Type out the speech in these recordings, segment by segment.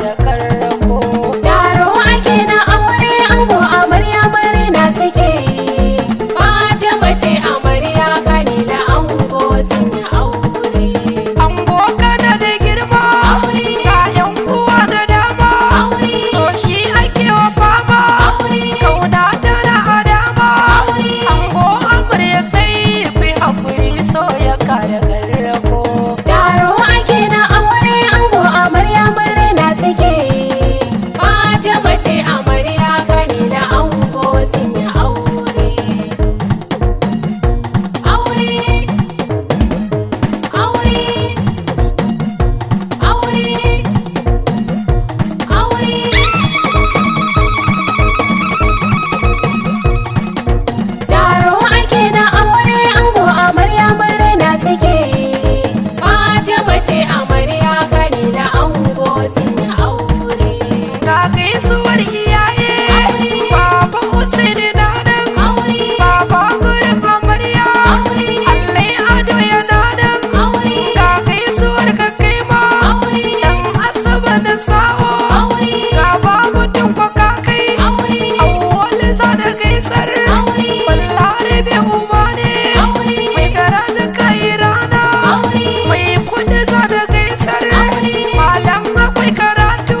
da karrako. Taro ake na aure ango amarya murna suke yi. Fatima ce amarya Kamila ango sun yi aure. Ango kana da girma, ga yan uwa da dama, so shi ake wa fama, kauna tana a dama. Ango amarya sai ku yi hakuri, so ya kare karrako. Taro ake na aure ango amarya murna suke yi. Fatima ce amarya Kamila ango sun yi aure. Aure, aure, aure, aure. Taro ake na aure ango amarya murna suke yi. Fatima ce amarya Kamila ango sun yi aure. Ga gaisuwar iyaye, Baba Usaini na nan, Baba gurin amarya, Allah ya ado yana nan. Ga gaisuwar ka kai ma, dan Asaba da Sawo, ga babu Tanko ka kai, Auwal za da gaisar, Balarabe uba ne, mai garaje kai rana, mai kudi za da gaisar, malam akwai karatu,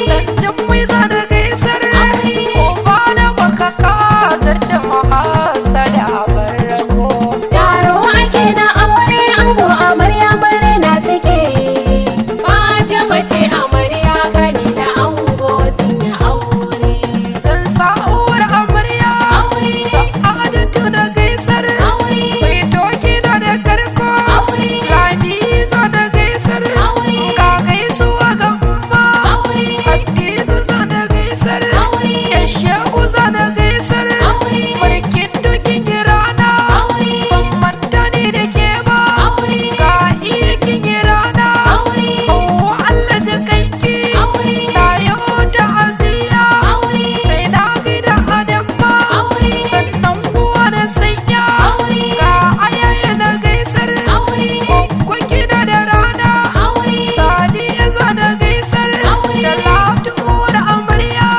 dan Jummai za da gaisar, uba na makaka zarce mahasada barako. Taro ake na aure ango amarya murna suke yi. Fatima ce amarya Kamila ango sun yi aure. San sa'uwar amarya, sa'adatu da gaisar, mai doki na da karko, lami za da gaisar, ga gaisuwa ga umma, Hadiza za da gaisar, Yashehu za da gaisar, barkin dokin girana, ban manta ni da ke ba, ga iya kin girana, Hauwa Allah ji kanki, na yau ta'aziyya, sai na gida adamma, sannan uwa da sanya, ga ayaye na gaisar, ko gida da rana, Sani ya za da gaisar, Talatu uwar amarya,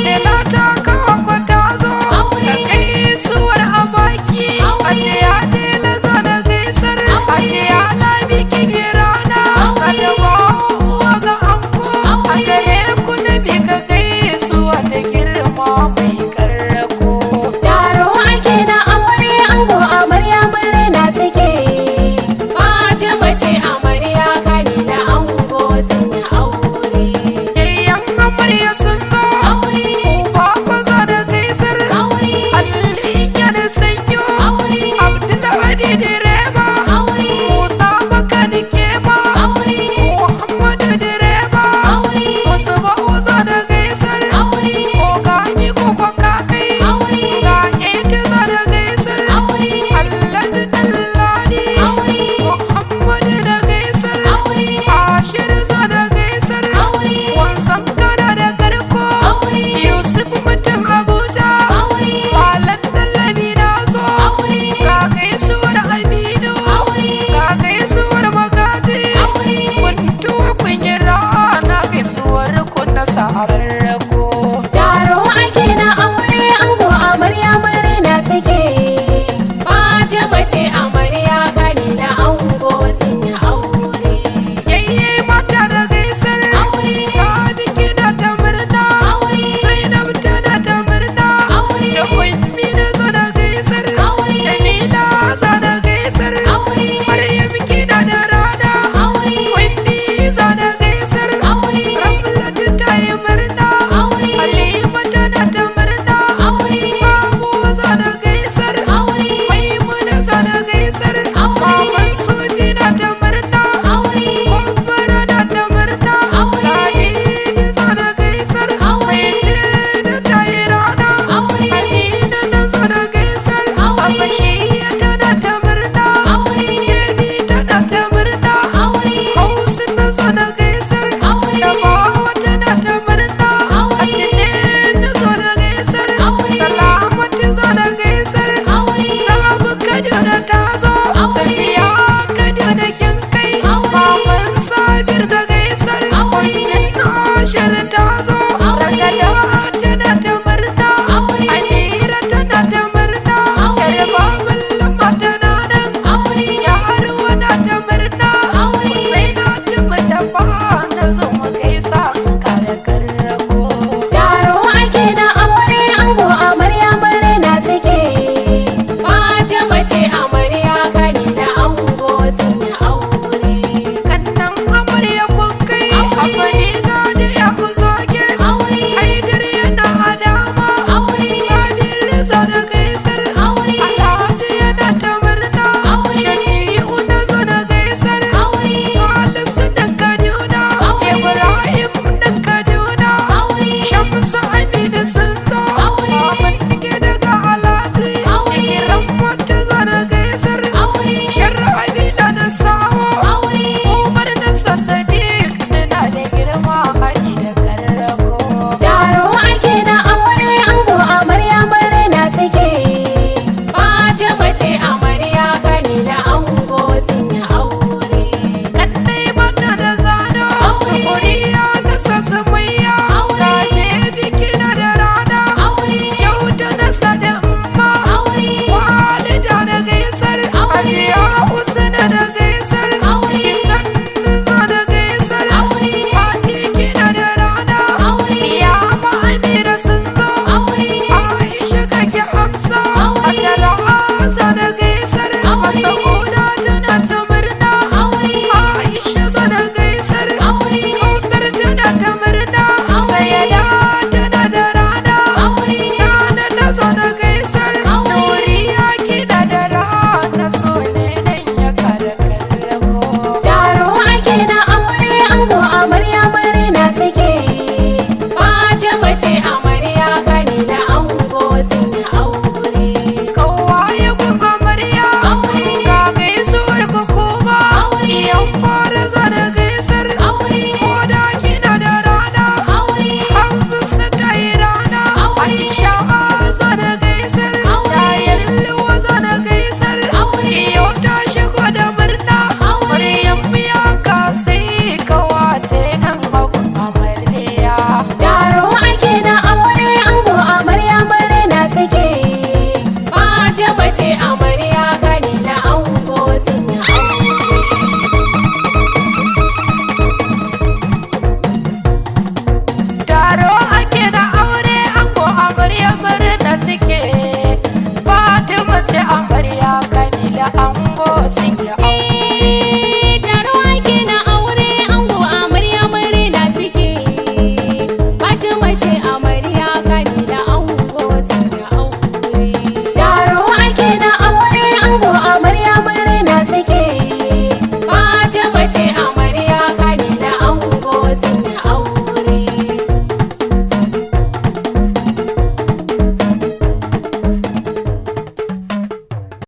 Talata kawo ko ta zo, da gaisuwar abaki, Hajiya Dela za da gaisar, Hajiya Lami kin yi rana, kada ba uwa ga ango, a gare ku na bi ga gaisuwa ta girma mai karrako. Taro ake na aure ango amarya murna suke yi. Fatima ce amarya Kamila ango sun yi aure. Yayyan amarya sun zo, uba fa za da gaisar, Aliyu da sanyo, Abdullahi direba, Musa makanike ma, Muhammadu direba, Musu ba'u za da gaisar, Ogami koko kakai, ga ita za da gaisar, Alhaji Dallani, Muhammadu da gaisar, Ashir za da gaisar, wanzan kana da karko, Yusuf mutum Abuja, Malam Dallami na zo, ga gaisuwar Aminu, ga gaisuwar Magaji, kuntuwa kun yi rana gaisuwar kun na sa'arar